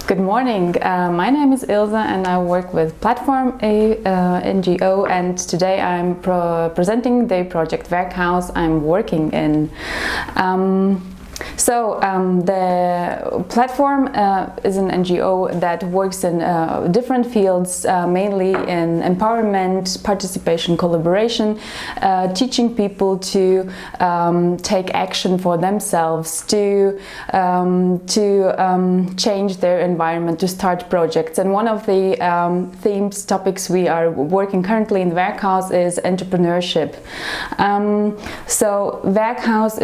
Good morning. My name is Ilza and I work with Platform, a NGO, and today I'm presenting the project Werkhaus I'm working in. The Platform is an NGO that works in different fields, mainly in empowerment, participation, collaboration, teaching people to take action for themselves, to change their environment, to start projects. And one of the topics we are working currently in Werkhaus is entrepreneurship. Werkhaus,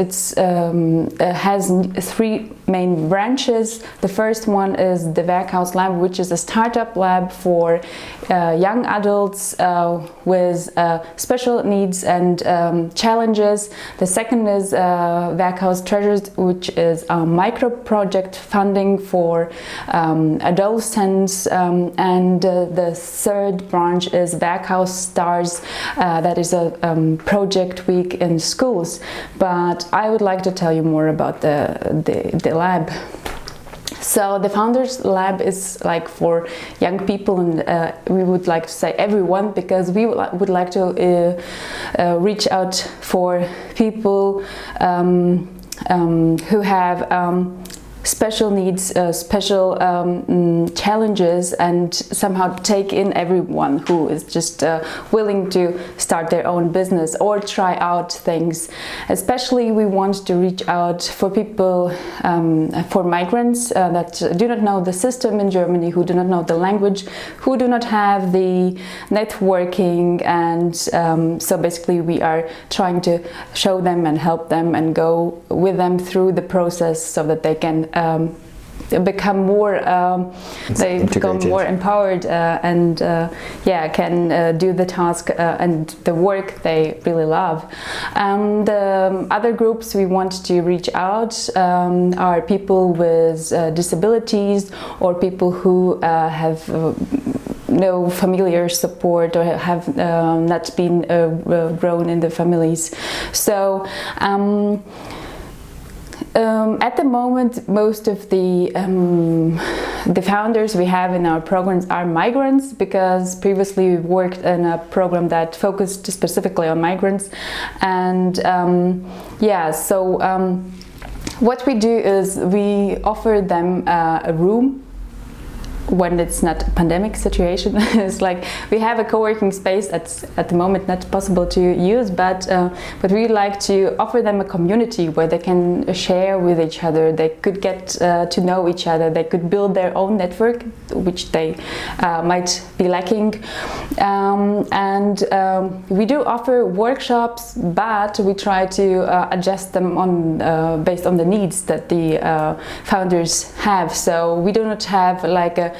has three main branches. The first one is the Werkhaus Lab, which is a startup lab for young adults with special needs and challenges. The second is Werkhaus Treasures, which is a micro project funding for adolescents, and the third branch is Werkhaus Stars, that is a project week in schools. But I would like to tell you more about the lab. So the Founders Lab is like for young people, and we would like to say everyone, because we would like to reach out for people who have special needs, special challenges, and somehow take in everyone who is just willing to start their own business or try out things. Especially we want to reach out for people, for migrants that do not know the system in Germany, who do not know the language, who do not have the networking, and so basically we are trying to show them and help them and go with them through the process so that they can become more empowered and can do the task and the work they really love. The other groups we want to reach out are people with disabilities, or people who have no familiar support, or have not been grown in the families. So at the moment, most of the founders we have in our programs are migrants, because previously we worked in a program that focused specifically on migrants. And what we do is we offer them a room when it's not a pandemic situation. It's like we have a co-working space at the moment not possible to use, but we like to offer them a community where they can share with each other. They could get to know each other. They could build their own network, which they might be lacking. We do offer workshops, but we try to adjust them on based on the needs that the founders have. So we do not have like a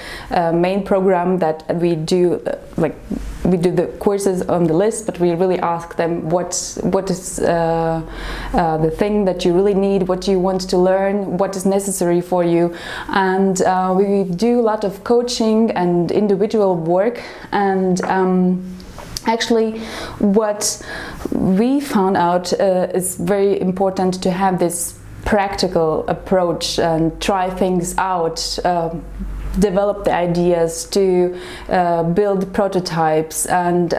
main program that we do, we do the courses on the list, but we really ask them what is the thing that you really need, what you want to learn, what is necessary for you. And we do a lot of coaching and individual work. And actually, what we found out is very important to have this practical approach and try things out, develop the ideas, to build prototypes, and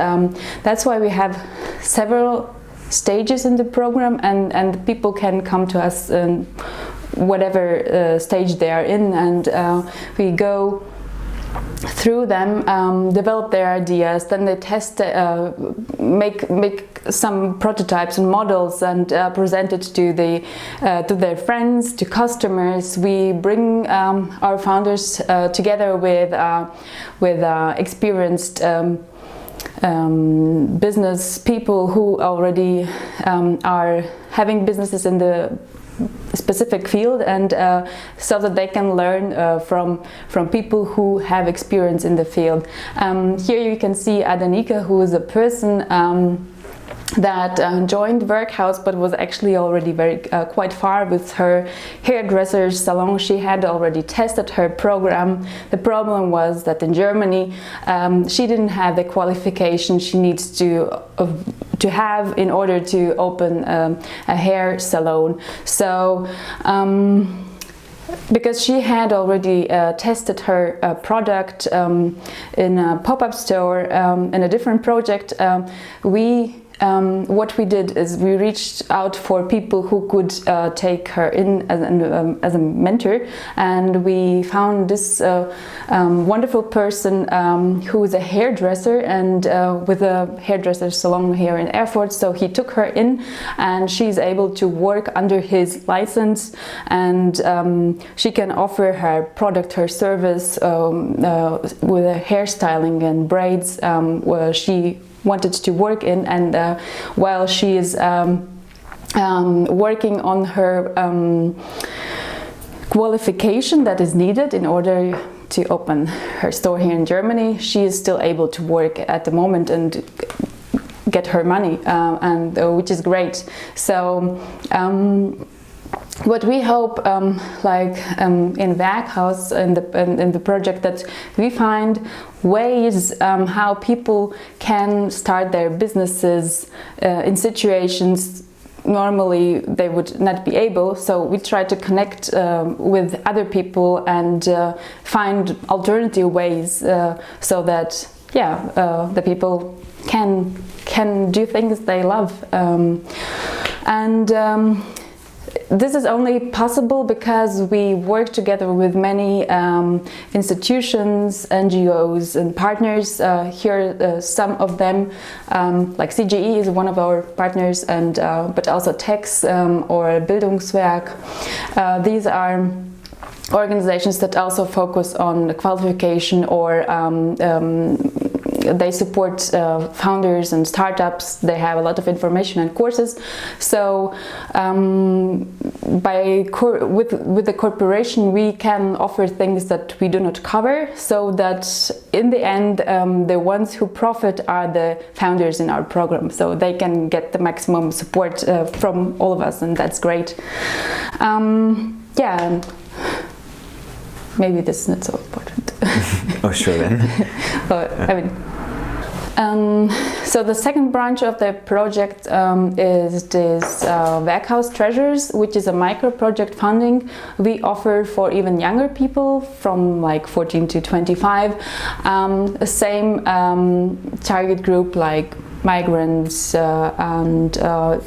that's why we have several stages in the program, and people can come to us in whatever stage they are in, and we go through them, develop their ideas, then they test, make some prototypes and models, and present it to their friends, to customers. We bring our founders together with experienced business people who already are having businesses in the specific field, and so that they can learn from people who have experience in the field. Here you can see Adanika, who is a person that joined Werkhaus, but was actually already quite far with her hairdresser's salon. She had already tested her program. The problem was that in Germany she didn't have the qualification she needs to have in order to open a hair salon. So because she had already tested her product in a pop-up store in a different project, what we did is we reached out for people who could take her in as a mentor, and we found this wonderful person who is a hairdresser and with a hairdresser salon here in Erfurt. So he took her in, and she's able to work under his license, and she can offer her product, her service with a hairstyling and braids where she wanted to work in, and while she is working on her qualification that is needed in order to open her store here in Germany, she is still able to work at the moment and get her money, and which is great. So what we hope, in Werkhaus, in the project, that we find ways how people can start their businesses in situations normally they would not be able. So we try to connect with other people and find alternative ways so that the people can do things they love, this is only possible because we work together with many institutions, NGOs and partners. Here some of them, like CGE is one of our partners, and but also TEX or Bildungswerk. These are organizations that also focus on qualification, or they support founders and startups. They have a lot of information and courses. So with the corporation we can offer things that we do not cover, so that in the end the ones who profit are the founders in our program, so they can get the maximum support from all of us, and that's great. Maybe this is not so important. Oh, sure then. But, so the second branch of the project is this Werkhaus Treasures, which is a micro project funding we offer for even younger people from like 14 to 25. The same target group like migrants and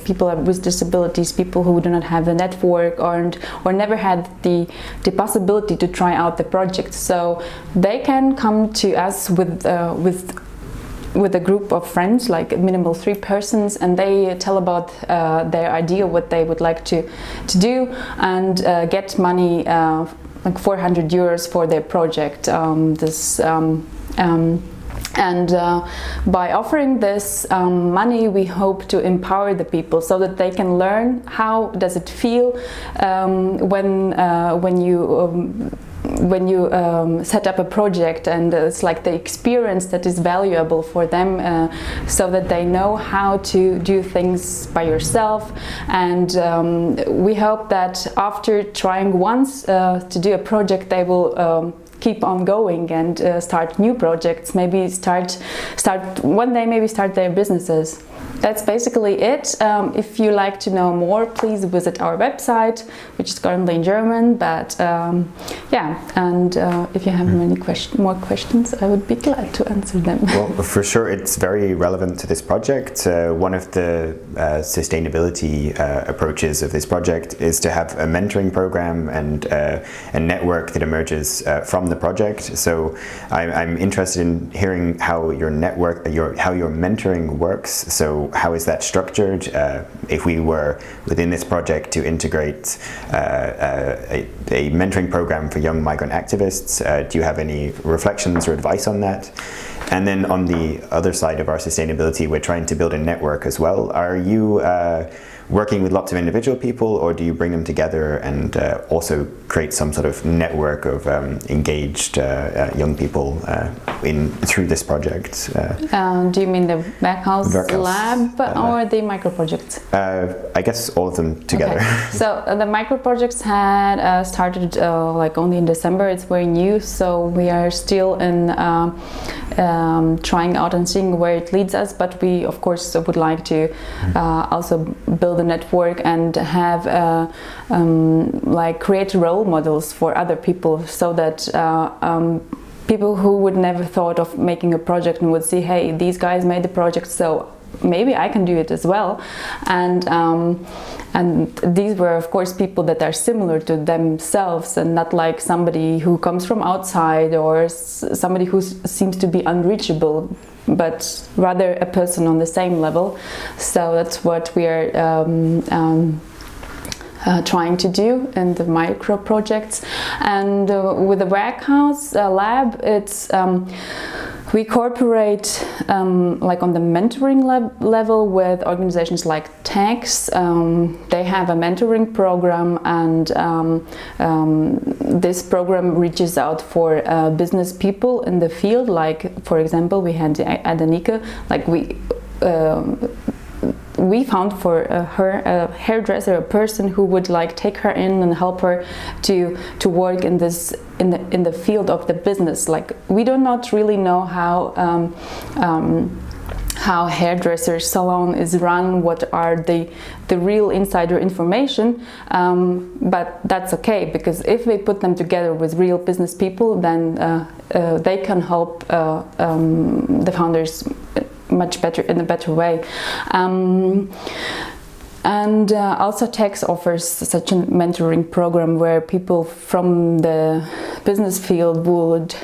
people with disabilities, people who do not have the network or never had the possibility to try out the project. So they can come to us with a group of friends, like a minimal 3 persons, and they tell about their idea, what they would like to do, and get money, like 400 euros for their project. By offering this money, we hope to empower the people so that they can learn how does it feel when you set up a project, and it's like the experience that is valuable for them, so that they know how to do things by yourself. And we hope that after trying once to do a project, they will keep on going and start new projects, maybe start one day, maybe start their businesses. That's basically it. If you like to know more, please visit our website, which is currently in German, but if you have more questions, I would be glad to answer them. Well, for sure, it's very relevant to this project. One of the sustainability approaches of this project is to have a mentoring program and a network that emerges from the project. So I'm interested in hearing how your network, how your mentoring works. So how is that structured? If we were within this project to integrate a mentoring program for young migrant activists, do you have any reflections or advice on that? And then on the other side of our sustainability, we're trying to build a network as well. Are you working with lots of individual people, or do you bring them together and also create some sort of network of engaged young people through this project? Do you mean the Werkhaus lab or the micro projects? I guess all of them together. Okay. So the micro projects had started like only in December. It's very new, so we are still in trying out and seeing where it leads us. But we of course would like to also build build a network and have like create role models for other people, so that people who would never thought of making a project and would see, hey, these guys made the project, so maybe I can do it as well. And these were, of course, people that are similar to themselves, and not like somebody who comes from outside or somebody who seems to be unreachable, but rather a person on the same level. So that's what we are trying to do in the micro projects. And with the Werkhaus lab, it's we cooperate like on the mentoring level with organizations like TAGS. They have a mentoring program, and this program reaches out for business people in the field. Like, for example, we had Adanike, like we found for her a hairdresser, a person who would like take her in and help her to work in this in the field of the business. Like, we do not really know how hairdresser salon is run, what are the real insider information, but that's okay, because if we put them together with real business people, then they can help the founders much better, in a better way. And also TAGS offers such a mentoring program where people from the business field would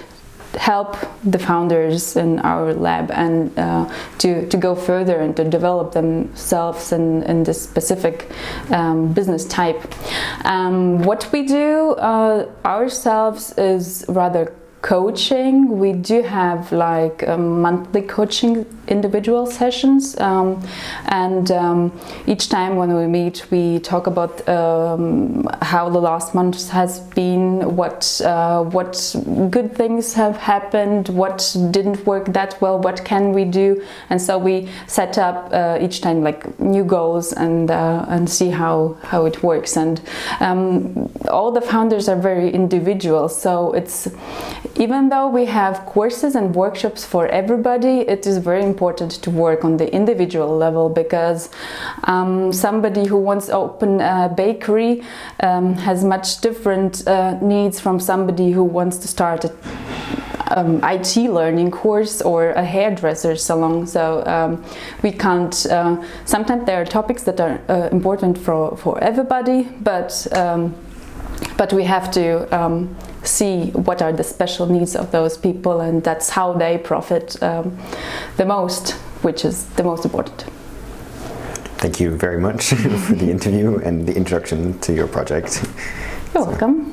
help the founders in our lab and to go further and to develop themselves in this specific business type. What we do ourselves is rather coaching. We do have like monthly coaching individual sessions, and each time when we meet, we talk about how the last month has been, what good things have happened, what didn't work that well, what can we do, and so we set up each time like new goals and see how it works. And all the founders are very individual, so it's, even though we have courses and workshops for everybody, it is very important to work on the individual level, because somebody who wants to open a bakery has much different needs from somebody who wants to start a IT learning course or a hairdresser salon. So we can't, sometimes there are topics that are important for everybody, but we have to see what are the special needs of those people, and that's how they profit the most, which is the most important. Thank you very much for the interview and the introduction to your project. You're welcome.